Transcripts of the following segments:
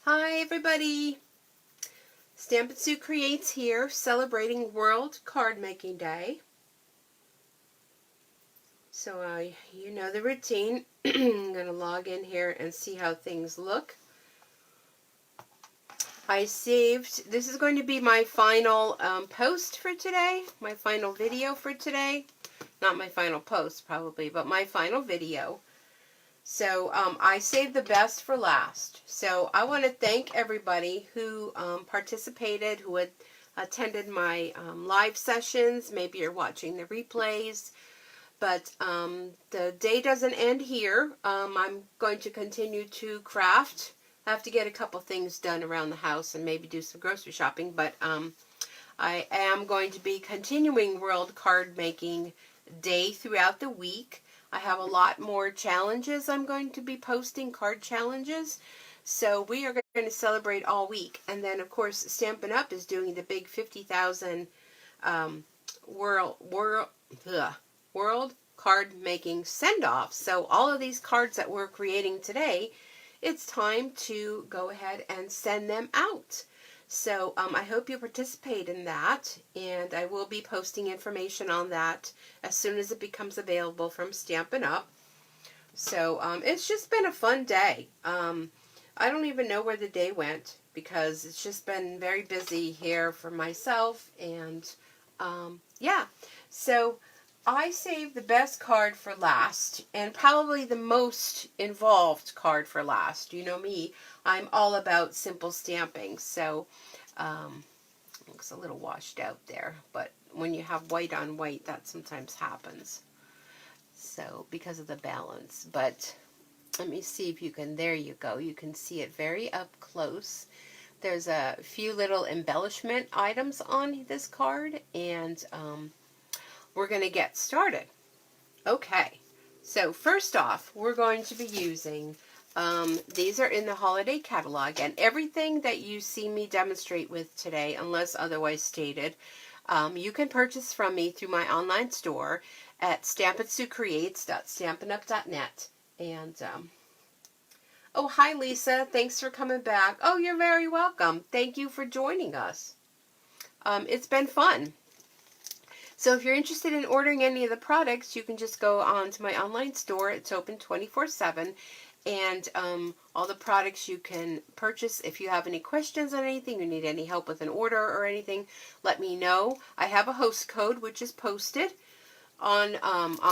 Hi everybody! Stampin' Sue Creates here, celebrating World Card Making Day. So you know the routine. I'm going to log in here and see how things look. I saved, this is going to be my final post for today, my final video for today. Not my final post probably, but my final video. So I saved the best for last. So I want to thank everybody who participated, who had attended my live sessions. Maybe you're watching the replays. But the day doesn't end here. I'm going to continue to craft. I have to get a couple things done around the house and maybe do some grocery shopping. But I am going to be continuing World Card Making Day throughout the week. I have a lot more challenges I'm going to be posting, card challenges. So we are going to celebrate all week. And then, of course, Stampin' Up! Is doing the big 50,000 World Card Making Send-Off. So all of these cards that we're creating today, it's time to go ahead and send them out. So I hope you participate in that, and I will be posting information on that as soon as it becomes available from Stampin' Up! So it's just been a fun day. I don't even know where the day went because it's just been very busy here for myself, and yeah. So I saved the best card for last, and probably the most involved card for last. You know me, I'm all about simple stamping, so looks a little washed out there, but when you have white on white, that sometimes happens. So, because of the balance, but let me see if you can, there you go, you can see it very up close. There's a few little embellishment items on this card, and we're going to get started. Okay, so first off, we're going to be using, these are in the holiday catalog, and everything that you see me demonstrate with today, unless otherwise stated, you can purchase from me through my online store at stampinsuecreates.stampinup.net. And, oh, hi Lisa, thanks for coming back. Oh, you're very welcome. Thank you for joining us. It's been fun. So if you're interested in ordering any of the products, you can just go on to my online store. It's open 24/7. And all the products you can purchase. If you have any questions on anything, you need any help with an order or anything, let me know. I have a host code which is posted on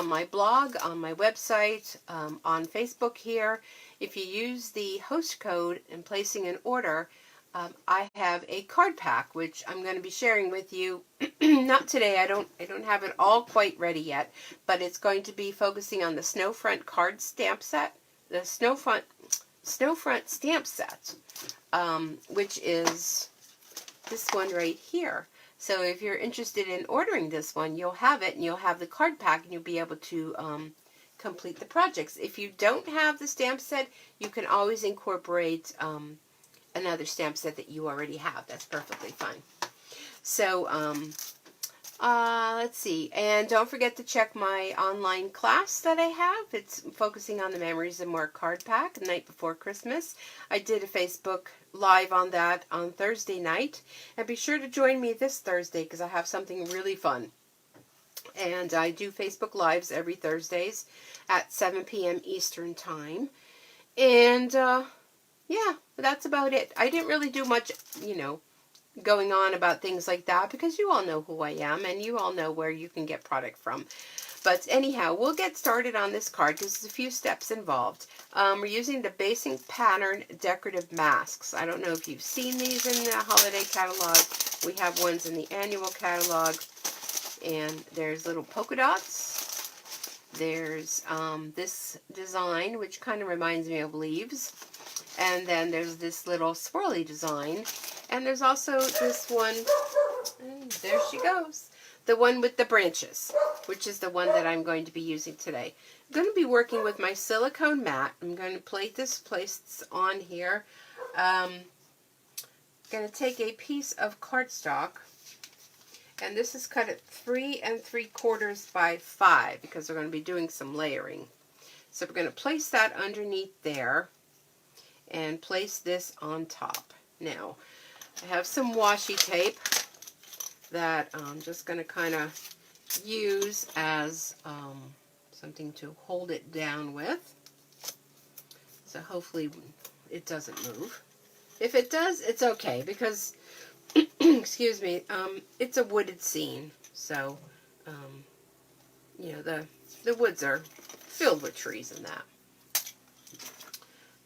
my blog, on my website, on Facebook here. If you use the host code in placing an order, I have a card pack which I'm going to be sharing with you. Not today. I don't have it all quite ready yet, but it's going to be focusing on the Snowfront card stamp set, the Snowfront stamp set, which is this one right here. So if you're interested in ordering this one, you'll have it, and you'll have the card pack, and you'll be able to complete the projects. If you don't have the stamp set, you can always incorporate another stamp set that you already have. That's perfectly fine. So, let's see. And don't forget to check my online class that I have. It's focusing on the Memories and More card pack, the night before Christmas. I did a Facebook Live on that on Thursday night. And be sure to join me this Thursday because I have something really fun. And I do Facebook Lives every Thursdays at 7 p.m. Eastern Time. And, yeah, that's about it. I didn't really do much, going on about things like that because you all know who I am and you all know where you can get product from. But anyhow, we'll get started on this card because there's a few steps involved. We're using the Basic Pattern Decorative Masks. I don't know if you've seen these in the holiday catalog. We have ones in the annual catalog. And there's little polka dots. There's this design, which kind of reminds me of leaves. And then there's this little swirly design. And there's also this one, and there she goes, the one with the branches, which is the one that I'm going to be using today. I'm going to be working with my silicone mat. I'm going to place this on here. I'm going to take a piece of cardstock, and this is cut at 3 3/4 by 5 because we're going to be doing some layering. So we're going to place that underneath there. and place this on top. Now, I have some washi tape that I'm just going to kind of use as something to hold it down with. So hopefully it doesn't move. If it does, it's okay because, excuse me, it's a wooded scene. So, you know, the woods are filled with trees and that.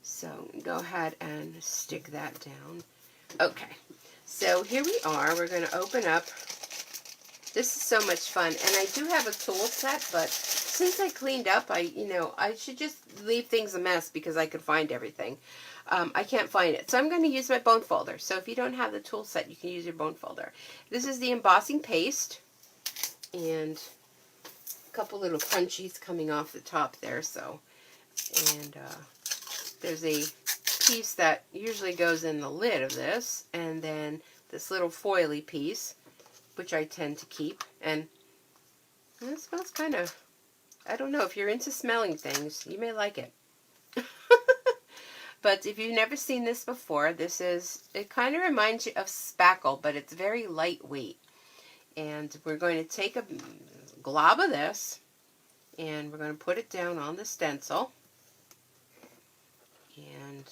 So go ahead and stick that down. Okay, so here we are. We're going to open up. This is so much fun, and I do have a tool set, but since I cleaned up, I should just leave things a mess because I could find everything. I can't find it, so I'm going to use my bone folder. So if you don't have the tool set, you can use your bone folder. This is the embossing paste, and a couple little crunchies coming off the top there. So, and there's a piece that usually goes in the lid of this, and then this little foily piece, which I tend to keep, and it smells kind of, I don't know, if you're into smelling things, you may like it. But if you've never seen this before, it kind of reminds you of spackle, but it's very lightweight. And we're going to take a glob of this, and we're going to put it down on the stencil. And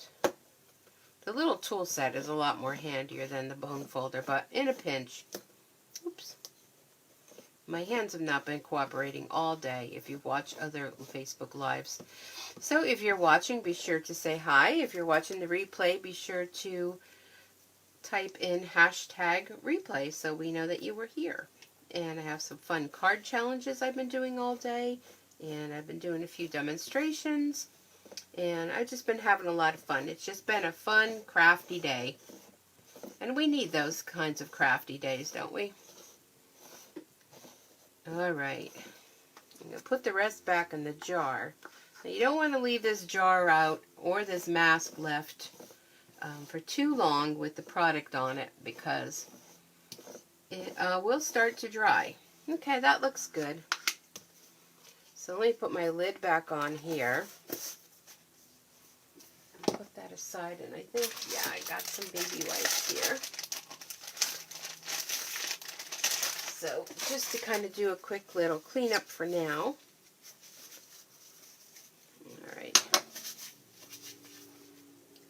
the little tool set is a lot more handier than the bone folder, but in a pinch. Oops. My hands have not been cooperating all day if you've watched other Facebook Lives. So if you're watching, be sure to say hi. If you're watching the replay, be sure to type in #replay so we know that you were here. And I have some fun card challenges I've been doing all day. And I've been doing a few demonstrations. And I've just been having a lot of fun. It's just been a fun, crafty day. And we need those kinds of crafty days, don't we? Alright, I'm going to put the rest back in the jar. Now, you don't want to leave this jar out or this mask left for too long with the product on it because it will start to dry. Okay, that looks good. So let me put my lid back on here. Put that aside, and I think, yeah, I got some baby wipes here. So just to kind of do a quick little cleanup for now. Alright.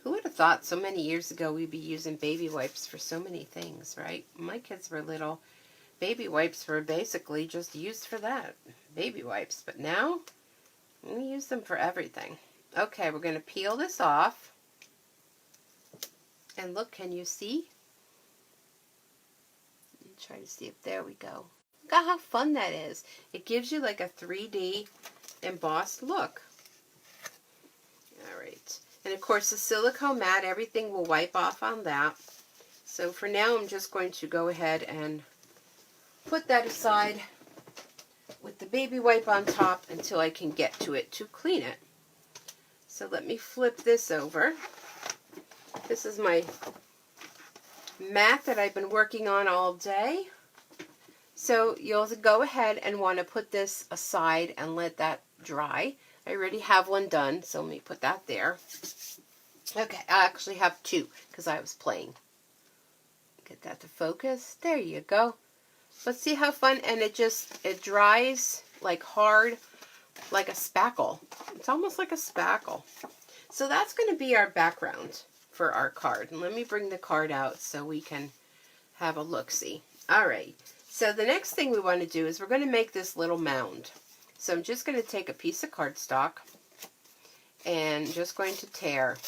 Who would have thought so many years ago we'd be using baby wipes for so many things, right? When my kids were little, baby wipes were basically just used for that. Baby wipes. But now, we use them for everything. Okay, we're going to peel this off. And look, can you see? Try to see if, there we go. Look at how fun that is. It gives you like a 3D embossed look. Alright. And of course the silicone mat, everything will wipe off on that. So for now I'm just going to go ahead and put that aside with the baby wipe on top until I can get to it to clean it. So let me flip this over. This is my mat that I've been working on all day. So you'll go ahead and want to put this aside and let that dry. I already have one done, so let me put that there. Okay, I actually have two because I was playing. Get that to focus. There you go. But see how fun, and it dries like hard, like a spackle. It's almost like a spackle. So that's going to be our background for our card. And let me bring the card out so we can have a look-see. Alright, so the next thing we want to do is we're going to make this little mound. So I'm just going to take a piece of cardstock and just going to tear.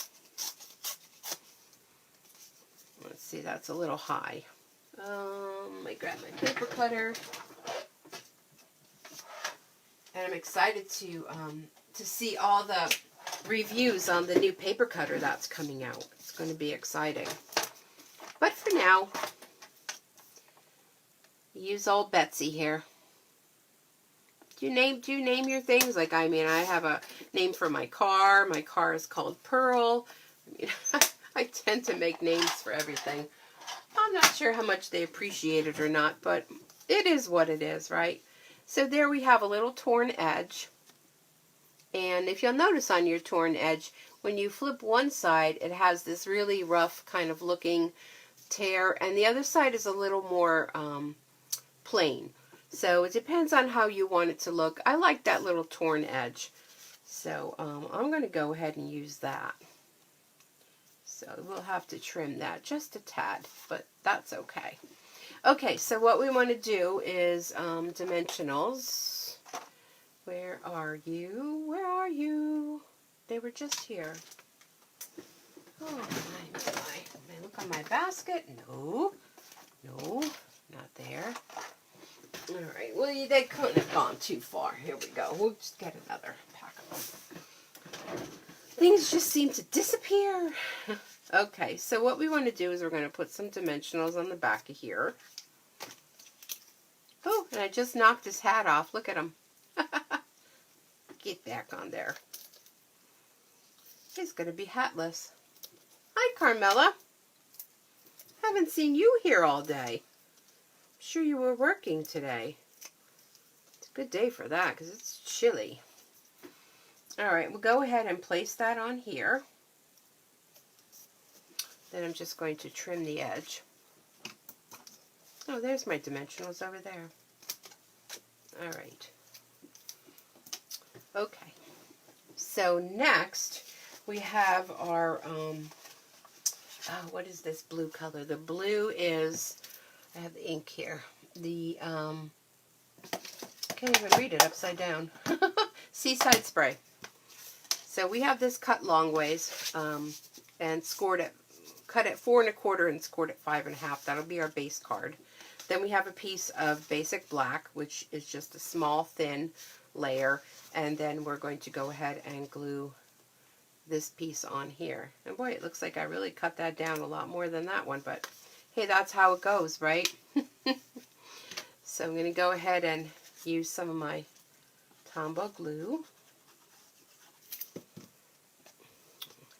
Let's see, that's a little high. I grab my paper cutter. And I'm excited to see all the reviews on the new paper cutter that's coming out. It's going to be exciting. But for now, use old Betsy here. Do you name your things? Like, I mean, I have a name for my car. My car is called Pearl. I mean, I tend to make names for everything. I'm not sure how much they appreciate it or not, but it is what it is, right? So there we have a little torn edge. And if you'll notice on your torn edge, when you flip one side, it has this really rough kind of looking tear, and the other side is a little more plain. So it depends on how you want it to look. I like that little torn edge. So I'm going to go ahead and use that. So we'll have to trim that just a tad, but that's okay. Okay, so what we want to do is dimensionals. Where are you? Where are you? They were just here. Oh my. May I look on my basket? No. No, not there. All right, well, they couldn't have gone too far. Here we go. We'll just get another pack of them. Things just seem to disappear. Okay, so what we want to do is we're going to put some dimensionals on the back of here. Oh, and I just knocked his hat off. Look at him. Get back on there. He's going to be hatless. Hi, Carmela. Haven't seen you here all day. I'm sure you were working today. It's a good day for that because it's chilly. All right, we'll go ahead and place that on here. Then I'm just going to trim the edge. Oh, there's my dimensionals over there. All right. Okay. So next we have our, what is this blue color? The blue is, I have the ink here. The, I can't even read it upside down. Seaside Spray. So we have this cut long ways and cut at 4 1/4 and scored at 5 1/2. That'll be our base card. Then we have a piece of basic black, which is just a small thin layer, and then we're going to go ahead and glue this piece on here. And boy, it looks like I really cut that down a lot more than that one, but hey, that's how it goes, right? So I'm going to go ahead and use some of my Tombow glue.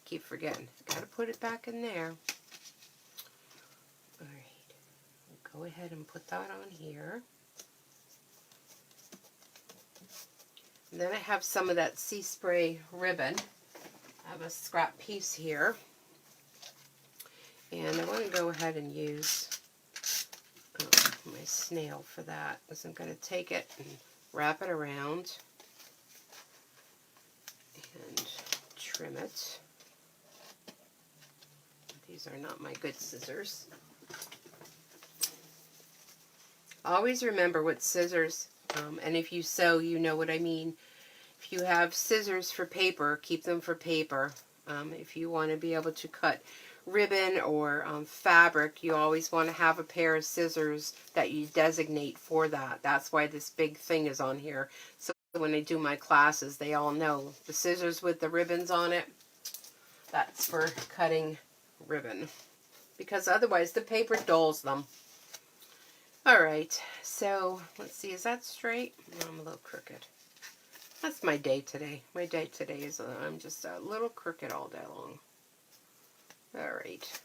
Keep forgetting. Got to put it back in there. All right. We'll go ahead and put that on here. And then I have some of that Sea Spray ribbon. I have a scrap piece here. And I want to go ahead and use my snail for that. Because I'm going to take it and wrap it around and trim it. These are not my good scissors. Always remember with scissors, and if you sew, you know what I mean. If you have scissors for paper, keep them for paper. If you want to be able to cut ribbon or fabric, you always want to have a pair of scissors that you designate for that. That's why this big thing is on here. So when I do my classes, they all know the scissors with the ribbons on it, that's for cutting ribbon, because otherwise the paper dulls them. Alright, so let's see, is that straight? No, I'm a little crooked. That's my day today. My day today is I'm just a little crooked all day long. Alright,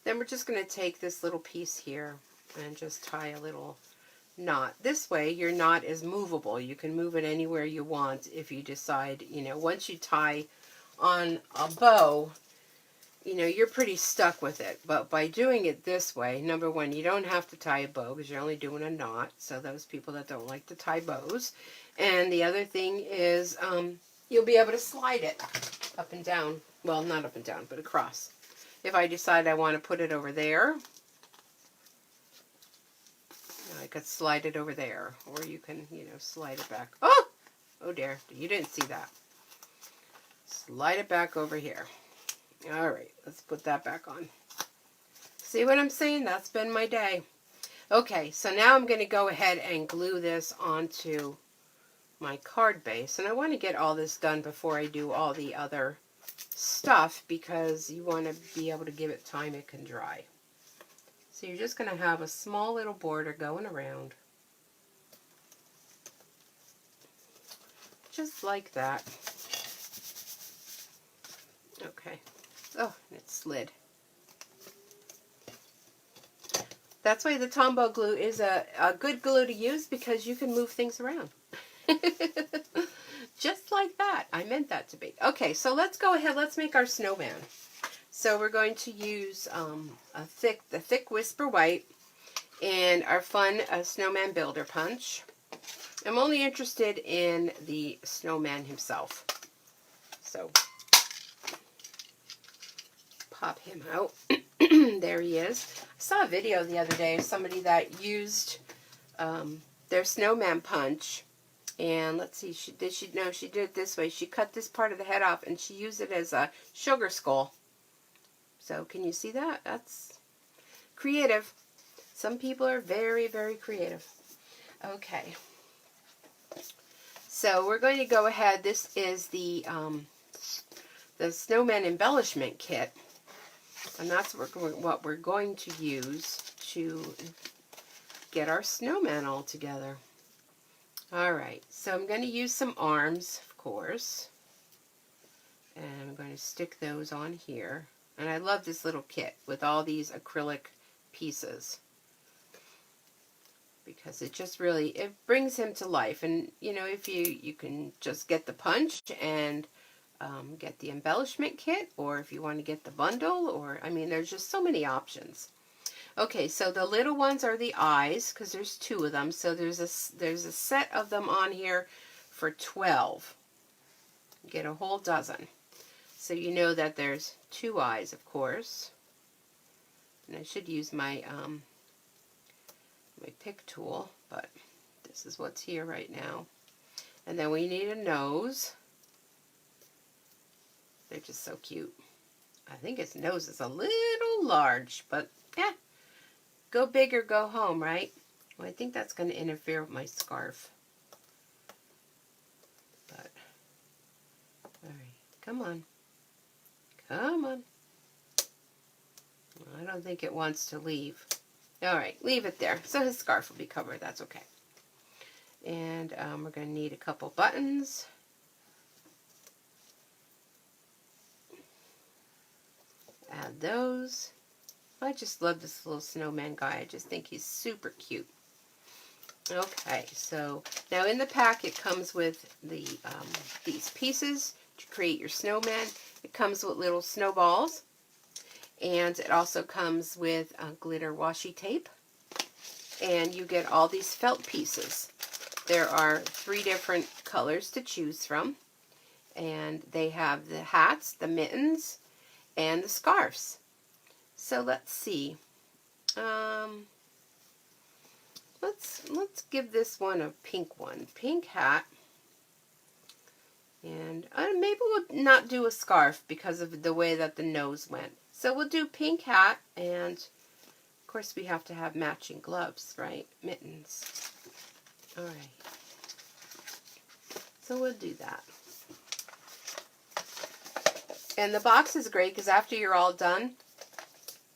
then we're just going to take this little piece here and just tie a little knot. This way your knot is movable. You can move it anywhere you want if you decide, you know, once you tie on a bow, you know, you're pretty stuck with it. But by doing it this way, number one, you don't have to tie a bow because you're only doing a knot. So those people that don't like to tie bows. And the other thing is you'll be able to slide it up and down. Well, not up and down, but across. If I decide I want to put it over there, I could slide it over there. Or you can, you know, slide it back. Oh! Oh dear, you didn't see that. Slide it back over here. Alright, let's put that back on. See what I'm saying? That's been my day. Okay, so now I'm going to go ahead and glue this onto my card base. And I want to get all this done before I do all the other stuff, because you want to be able to give it time it can dry. So you're just going to have a small little border going around. Just like that. Okay. Oh, it slid. That's why the Tombow glue is a good glue to use, because you can move things around. Just like that. I meant that to be. Okay, so let's go ahead. Let's make our snowman. So we're going to use the thick Whisper White and our fun Snowman Builder Punch. I'm only interested in the snowman himself. So pop him out. There he is. I saw a video the other day of somebody that used their snowman punch. And let's see, she did it this way. She cut this part of the head off and she used it as a sugar skull. So can you see that? That's creative. Some people are very, very creative. Okay. So we're going to go ahead. This is the Snowman Embellishment Kit. And that's what we're going to use to get our snowman all together. Alright, so I'm going to use some arms, of course. And I'm going to stick those on here. And I love this little kit with all these acrylic pieces, because it just really, it brings him to life. And you know, if you can just get the punch and get the embellishment kit, or if you want to get the bundle, or I mean, there's just so many options. Okay, so the little ones are the eyes, because there's 2 of them. So there's a set of them on here for 12. You get a whole dozen. So you know that there's 2 eyes, of course. And I should use my my pick tool, but this is what's here right now. And then we need a nose. They're just so cute. I think his nose is a little large, but yeah, go big or go home, right? Well, I think that's going to interfere with my scarf. But, all right, come on. Come on. I don't think it wants to leave. All right, leave it there. So his scarf will be covered. That's okay. And we're going to need a couple buttons. Add those. I just love this little snowman guy. I just think he's super cute. Okay, so now in the pack it comes with the these pieces to create your snowman. It comes with little snowballs, and it also comes with glitter washi tape, and you get all these felt pieces. There are 3 different colors to choose from, and they have the hats, the mittens, and the scarves. So let's see. Let's give this one a pink one. Pink hat. And maybe we'll not do a scarf because of the way that the nose went. So we'll do pink hat, and of course we have to have matching gloves, right? Mittens. Alright. So we'll do that. And the box is great because after you're all done,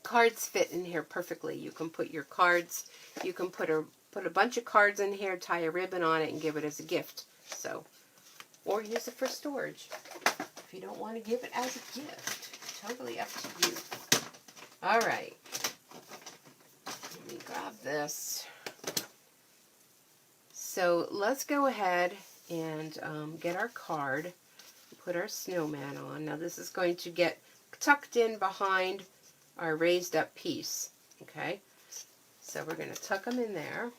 cards fit in here perfectly. You can put your cards, you can put a bunch of cards in here, tie a ribbon on it, and give it as a gift. So, or use it for storage. If you don't want to give it as a gift, totally up to you. All right. Let me grab this. So let's go ahead and get our card. Put our snowman on. Now this is going to get tucked in behind our raised up piece. Okay, so we're going to tuck them in there.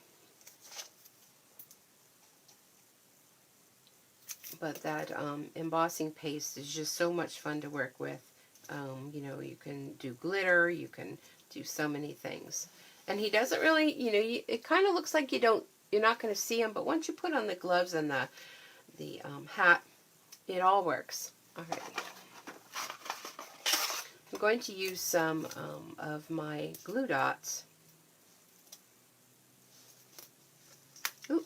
But that embossing paste is just so much fun to work with. You know, you can do glitter, you can do so many things. And he doesn't really, you know, it kind of looks like you're not going to see him, but once you put on the gloves and the hat, it all works. All right. I'm going to use some of my glue dots. Ooh.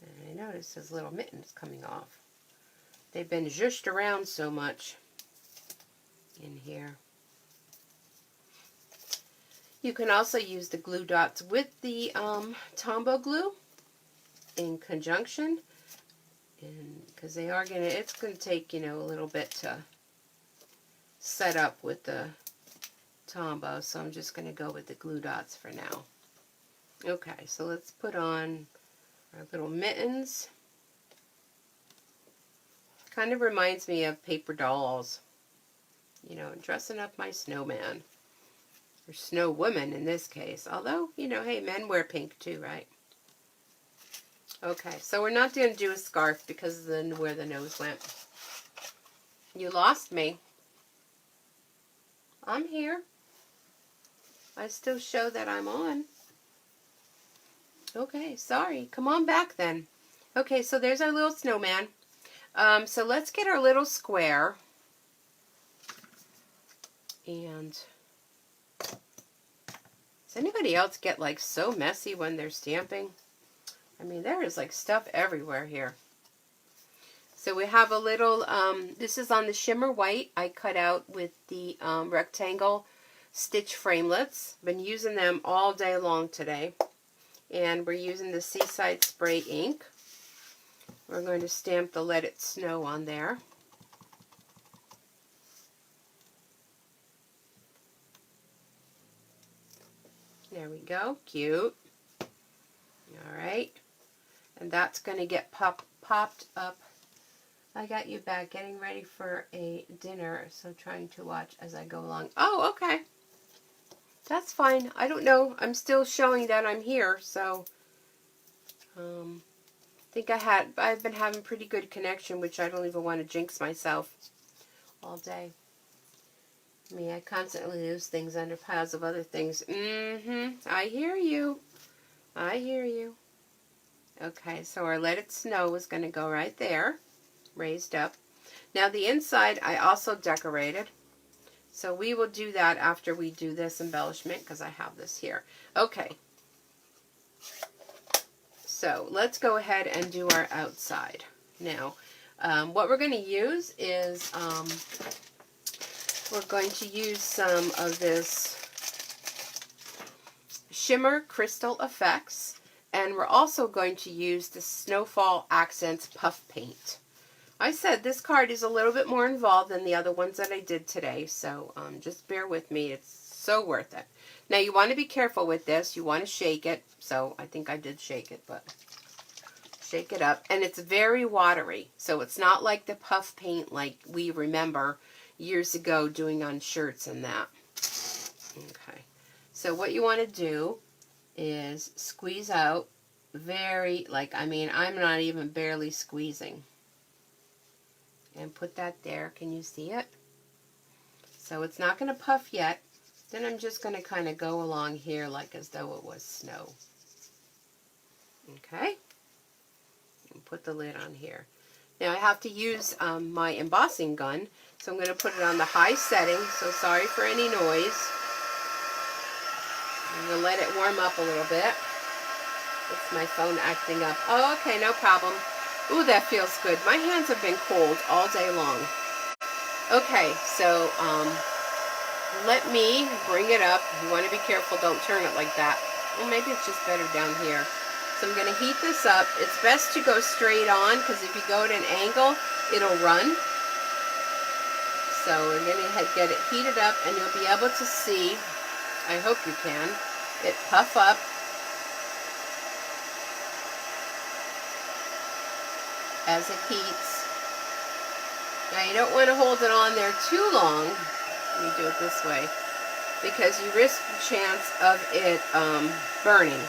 And I notice his little mittens coming off. They've been zhushed around so much in here. You can also use the glue dots with the Tombow glue in conjunction. And because they are gonna, it's gonna take, you know, a little bit to set up with the Tombow, so I'm just gonna go with the glue dots for now. Okay, so let's put on Our little mittens. Kind of reminds me of paper dolls. You know, dressing up my snowman. Or snow woman in this case. Although, you know, hey, men wear pink too, right? Okay, so we're not going to do a scarf because of where the nose went. You lost me. I'm here. I still show that I'm on. Okay, sorry. Come on back then. Okay, so there's our little snowman. So let's get our little square. And does anybody else get like so messy when they're stamping? I mean, there is like stuff everywhere here. So we have a little, this is on the shimmer white I cut out with the rectangle stitch framelits. Been using them all day long today. And we're using the Seaside Spray ink. We're going to stamp the Let It Snow on there. There we go. Cute. Alright. And that's going to get popped up. I got you back getting ready for a dinner, so trying to watch as I go along. Oh, okay. That's fine. I don't know. I'm still showing that I'm here, so I think I've been having pretty good connection, which I don't even want to jinx myself all day. I mean, I constantly lose things under piles of other things. I hear you. I hear you. Okay, so our Let It Snow is going to go right there, raised up. Now the inside I also decorated. So we will do that after we do this embellishment because I have this here. Okay. So let's go ahead and do our outside. Now, what we're going to use is, we're going to use some of this Shimmer Crystal Effects, and we're also going to use the Snowfall Accents Puff Paint. I said this card is a little bit more involved than the other ones that I did today, so just bear with me. It's so worth it. Now you want to be careful with this. You want to shake it. So I think I did shake it, but shake it up. And it's very watery, so it's not like the puff paint like we remember years ago doing on shirts and that. Okay, so what you want to do is squeeze out very, like, I mean, I'm not even barely squeezing. And put that there. Can you see it? So it's not going to puff yet. Then I'm just going to kind of go along here like as though it was snow. Okay. And put the lid on here. Now I have to use my embossing gun. So I'm going to put it on the high setting. So sorry for any noise. I'm going to let it warm up a little bit. It's my phone acting up. Oh, okay, no problem. Ooh, that feels good. My hands have been cold all day long. Okay, so let me bring it up. You want to be careful. Don't turn it like that. Well, maybe it's just better down here. So I'm going to heat this up. It's best to go straight on because if you go at an angle, it'll run. So we're going to get it heated up and you'll be able to see, I hope you can, it puff up. As it heats. Now you don't want to hold it on there too long. Let me do it this way. Because you risk the chance of it burning.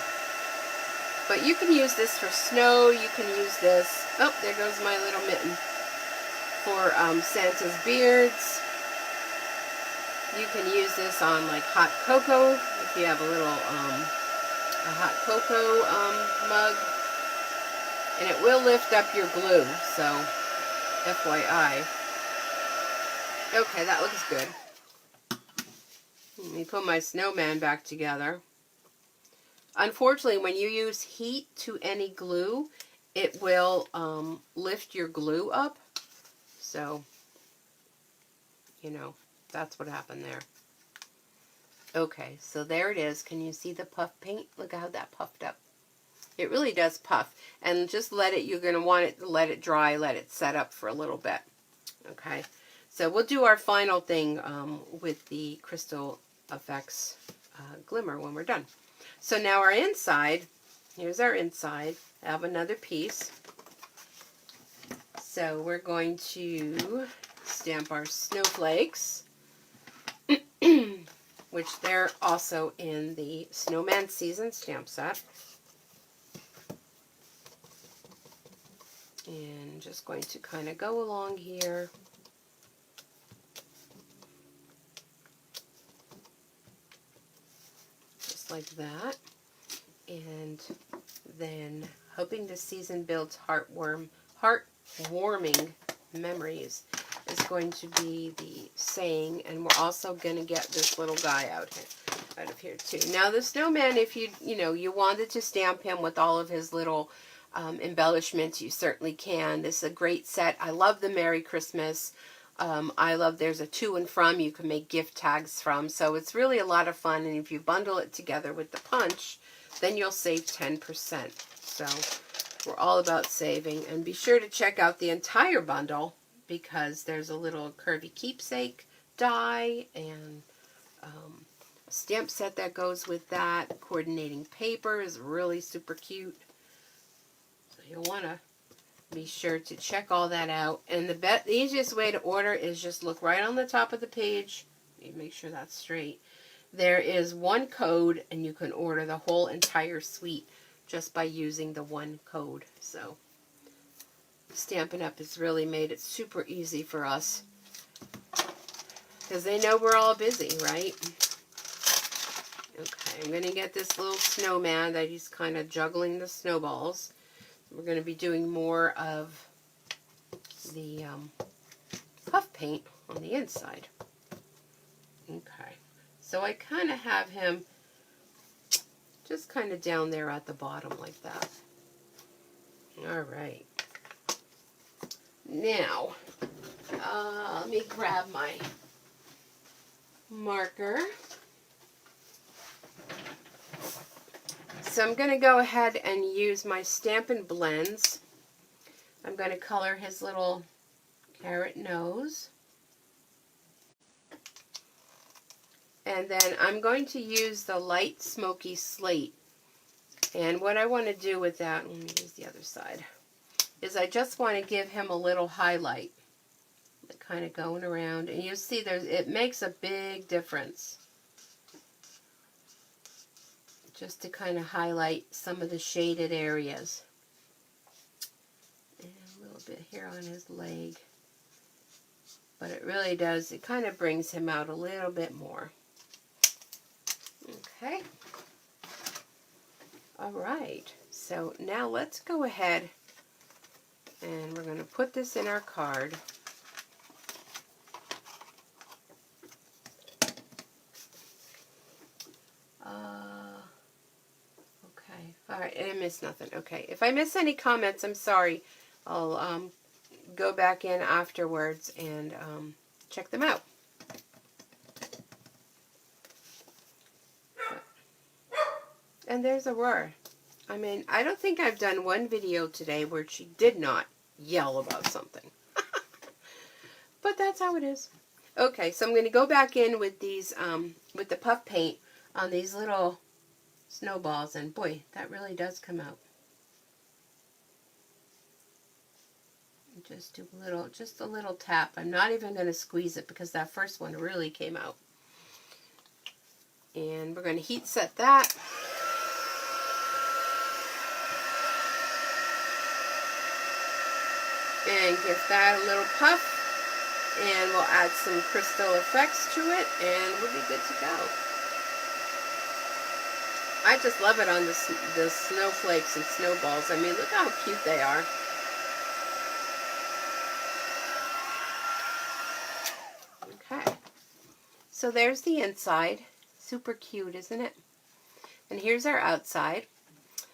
But you can use this for snow. You can use this. Oh, there goes my little mitten. For Santa's beards. You can use this on like hot cocoa. If you have a little a hot cocoa mug. And it will lift up your glue, so FYI. Okay, that looks good. Let me put my snowman back together. Unfortunately, when you use heat to any glue, it will lift your glue up. So, you know, that's what happened there. Okay, so there it is. Can you see the puff paint? Look how that puffed up. It really does puff. And just let it, you're going to want it to let it dry, let it set up for a little bit. Okay. So we'll do our final thing with the Crystal Effects Glimmer when we're done. So now our inside, here's our inside. have another piece. So we're going to stamp our snowflakes, which they're also in the Snowman Season stamp set. And just going to kind of go along here. Just like that. And then hoping the season builds heartwarming memories is going to be the saying, and we're also going to get this little guy out of here too. Now the snowman, if you wanted to stamp him with all of his little embellishments, you certainly can. This is a great set. I love the Merry Christmas. I love, there's a to and from you can make gift tags from, so it's really a lot of fun, and if you bundle it together with the punch, then you'll save 10%. So we're all about saving, and be sure to check out the entire bundle because there's a little curvy keepsake die and a stamp set that goes with that. Coordinating paper is really super cute. So you'll want to be sure to check all that out. And the easiest way to order is just look right on the top of the page. Make sure that's straight. There is one code, and you can order the whole entire suite just by using the one code. So Stampin' Up! Has really made it super easy for us because they know we're all busy, right? Okay, I'm going to get this little snowman that he's kind of juggling the snowballs. We're going to be doing more of the puff paint on the inside. Okay, so I kind of have him just kind of down there at the bottom like that. All right. Now, let me grab my marker. So I'm going to go ahead and use my Stampin' Blends. I'm going to color his little carrot nose. And then I'm going to use the light smoky slate. And what I want to do with that, let me use the other side, is I just want to give him a little highlight. Kind of going around. And you see it makes a big difference. Just to kind of highlight some of the shaded areas. And a little bit here on his leg. But it really does, it kind of brings him out a little bit more. Okay. Alright, so now let's go ahead and we're going to put this in our card. Okay, alright, I missed nothing. Okay, if I miss any comments, I'm sorry. I'll go back in afterwards and check them out. And there's Aurora. I mean, I don't think I've done one video today where she did not yell about something. But that's how it is. Okay, so I'm going to go back in with these, with the puff paint on these little snowballs, and boy, that really does come out. Just do just a little tap. I'm not even going to squeeze it because that first one really came out. And we're going to heat set that. And give that a little puff. And we'll add some crystal effects to it, and we'll be good to go. I just love it on the snowflakes and snowballs. I mean, look how cute they are. Okay. So there's the inside. Super cute, isn't it? And here's our outside.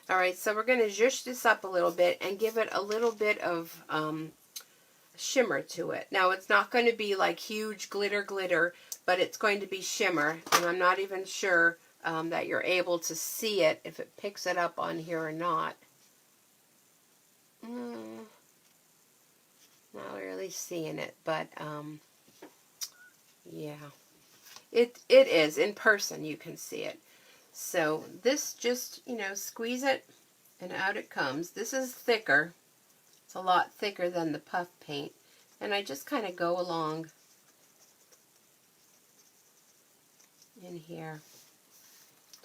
Alright, so we're going to zhuzh this up a little bit and give it a little bit of shimmer to it. Now, it's not going to be like huge glitter, but it's going to be shimmer. And I'm not even sure that you're able to see it, if it picks it up on here or not. Not really seeing it, but yeah. It is. In person, you can see it. So this just, squeeze it And out it comes. This is thicker. It's a lot thicker than the puff paint. And I just kind of go along in here,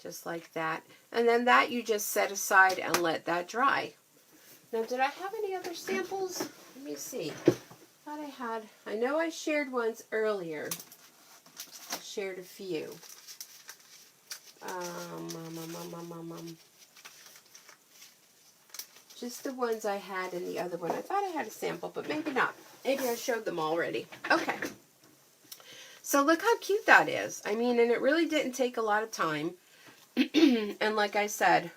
just like that. And then that you just set aside and let that dry. Now, did I have any other samples? Let me see. Thought I had. I know I shared ones earlier. I shared a few. Just the ones I had in the other one. I thought I had a sample, but maybe not. Maybe I showed them already. Okay. So look how cute that is. I mean, and it really didn't take a lot of time. And like I said,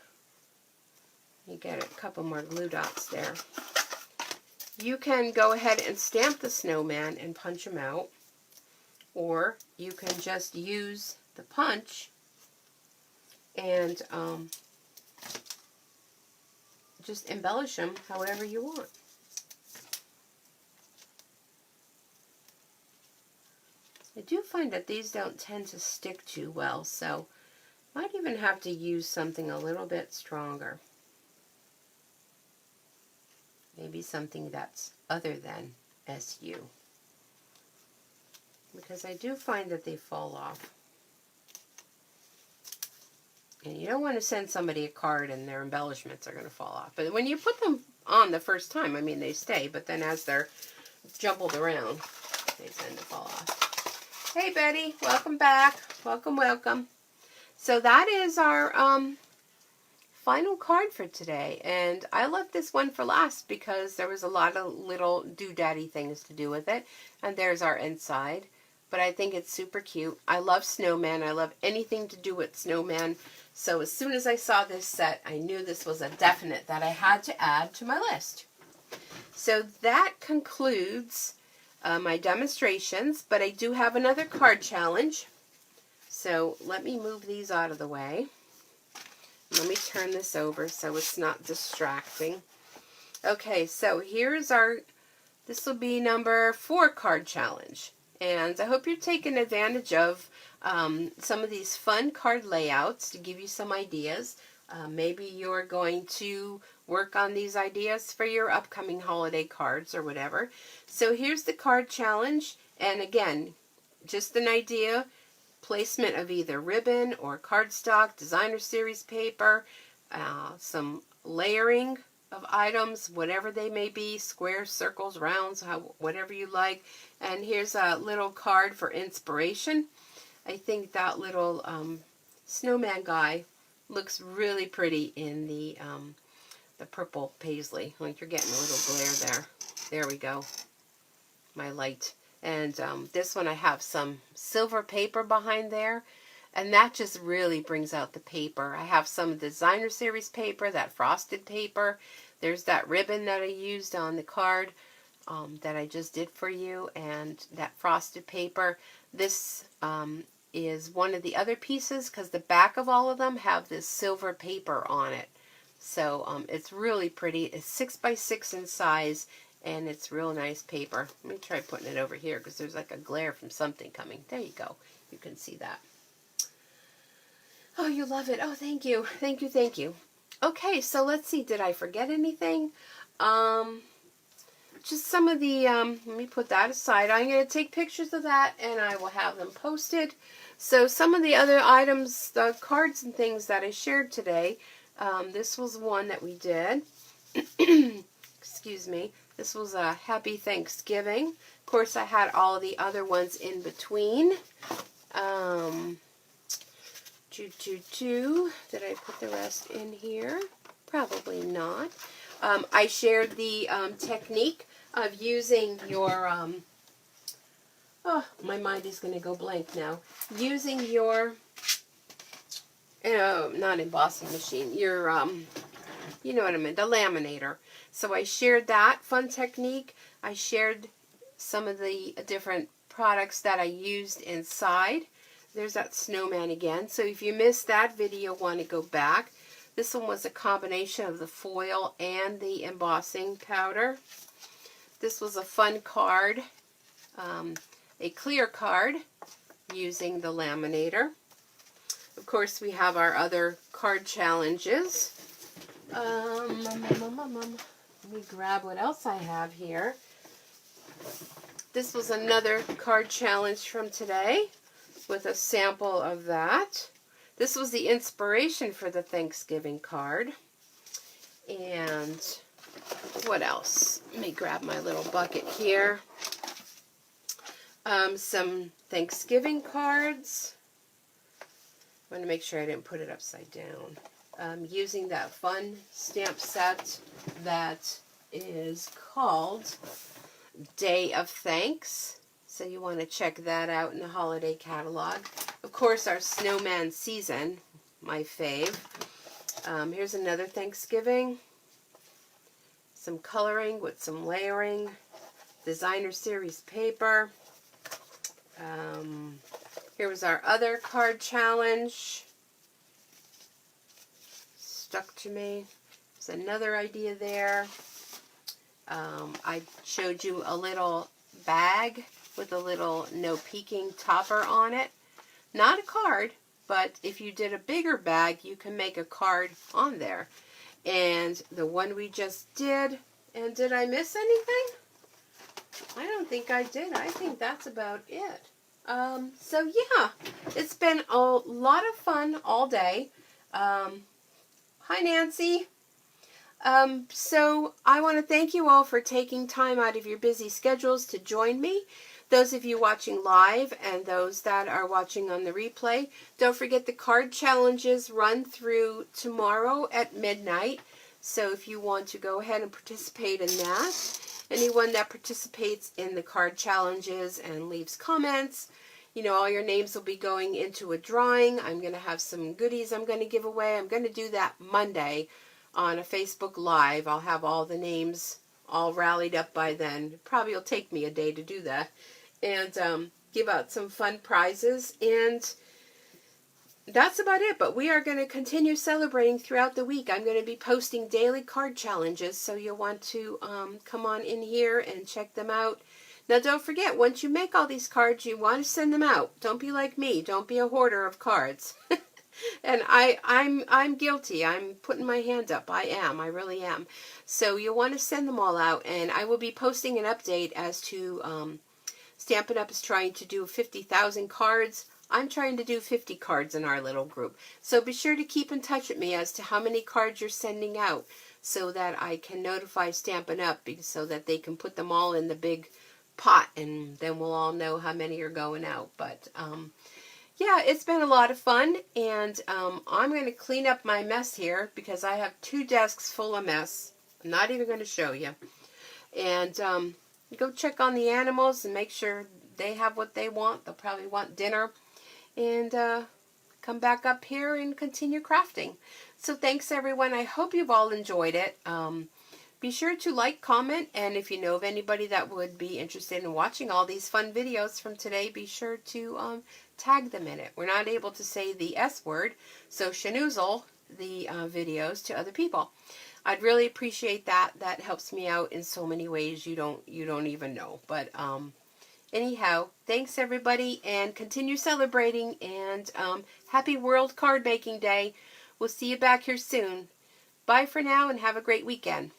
you get a couple more glue dots there. You can go ahead and stamp the snowman and punch him out. Or you can just use the punch and just embellish them however you want. I do find that these don't tend to stick too well, so might even have to use something a little bit stronger. Maybe something that's other than SU. Because I do find that they fall off. And you don't want to send somebody a card and their embellishments are going to fall off. But when you put them on the first time, I mean, they stay. But then as they're jumbled around, they tend to fall off. Hey, Betty. Welcome back. Welcome, welcome. So that is our final card for today. And I left this one for last because there was a lot of little doodaddy things to do with it. And there's our inside. But I think it's super cute. I love snowman. I love anything to do with snowman. So as soon as I saw this set, I knew this was a definite that I had to add to my list. So that concludes my demonstrations. But I do have another card challenge. So let me move these out of the way. Let me turn this over so it's not distracting. Okay, so here's this will be number 4 card challenge. And I hope you're taking advantage of some of these fun card layouts to give you some ideas. Maybe you're going to work on these ideas for your upcoming holiday cards or whatever. So here's the card challenge. And again, just an idea, placement of either ribbon or cardstock, designer series paper, some layering of items, whatever they may be, squares, circles, rounds, whatever you like. And here's a little card for inspiration. I think that little snowman guy looks really pretty in the purple paisley. Like you're getting a little glare there. There we go. My light. And this one I have some silver paper behind there. And that just really brings out the paper. I have some designer series paper, that frosted paper. There's that ribbon that I used on the card that I just did for you. And that frosted paper. This is one of the other pieces because the back of all of them have this silver paper on it. So it's really pretty. It's 6 by 6 in size. And it's real nice paper. Let me try putting it over here because there's like a glare from something coming. There you go. You can see that. Oh, you love it. Oh, thank you. Thank you, thank you. Okay, so let's see. Did I forget anything? Just some of the, let me put that aside. I'm going to take pictures of that and I will have them posted. So some of the other items, the cards and things that I shared today, this was one that we did. Excuse me. This was a Happy Thanksgiving. Of course, I had all of the other ones in between. Did I put the rest in here? Probably not. I shared the technique of using your, oh, my mind is going to go blank now. Using your, not embossing machine, your, you know what I mean, the laminator. So I shared that fun technique. I shared some of the different products that I used inside. There's that snowman again. So if you missed that video, want to go back. This one was a combination of the foil and the embossing powder. This was a fun card, a clear card using the laminator. Of course, we have our other card challenges. Let me grab what else I have here. This was another card challenge from today with a sample of that. This was the inspiration for the Thanksgiving card. And what else? Let me grab my little bucket here. Some Thanksgiving cards. I want to make sure I didn't put it upside down. Using that fun stamp set that is called Day of Thanks. So you want to check that out in the holiday catalog. Of course, our snowman season, my fave. Here's another Thanksgiving. Some coloring with some layering. Designer series paper. Here was our other card challenge. Stuck to me. There's another idea there. I showed you a little bag with a little no peeking topper on it. Not a card, but if you did a bigger bag, you can make a card on there. And the one we just did, and did I miss anything? I don't think I did. I think that's about it. So yeah, it's been a lot of fun all day. Hi, Nancy. So I want to thank you all for taking time out of your busy schedules to join me. Those of you watching live and those that are watching on the replay, don't forget the card challenges run through tomorrow at midnight. So if you want to go ahead and participate in that, anyone that participates in the card challenges and leaves comments, you know, all your names will be going into a drawing. I'm going to have some goodies I'm going to give away. I'm going to do that Monday on a Facebook Live. I'll have all the names all rallied up by then. Probably will take me a day to do that. And give out some fun prizes. And that's about it. But we are going to continue celebrating throughout the week. I'm going to be posting daily card challenges. So you'll want to come on in here and check them out. Now, don't forget, once you make all these cards, you want to send them out. Don't be like me. Don't be a hoarder of cards. And I'm guilty. I'm putting my hand up. I am. I really am. So you'll want to send them all out. And I will be posting an update as to Stampin' Up! Is trying to do 50,000 cards. I'm trying to do 50 cards in our little group. So be sure to keep in touch with me as to how many cards you're sending out so that I can notify Stampin' Up! So that they can put them all in the big pot, and then we'll all know how many are going out. But yeah, it's been a lot of fun, and I'm going to clean up my mess here because I have 2 desks full of mess. I'm not even going to show you. And go check on the animals and make sure they have what they want. They'll probably want dinner. And come back up here and continue crafting. So thanks, everyone. I hope you've all enjoyed it. Be sure to like, comment, and if you know of anybody that would be interested in watching all these fun videos from today, be sure to tag them in it. We're not able to say the S word, so schnoozle the videos to other people. I'd really appreciate that. That helps me out in so many ways you don't even know. But anyhow, thanks everybody, and continue celebrating, and happy World Card Making Day. We'll see you back here soon. Bye for now, and have a great weekend.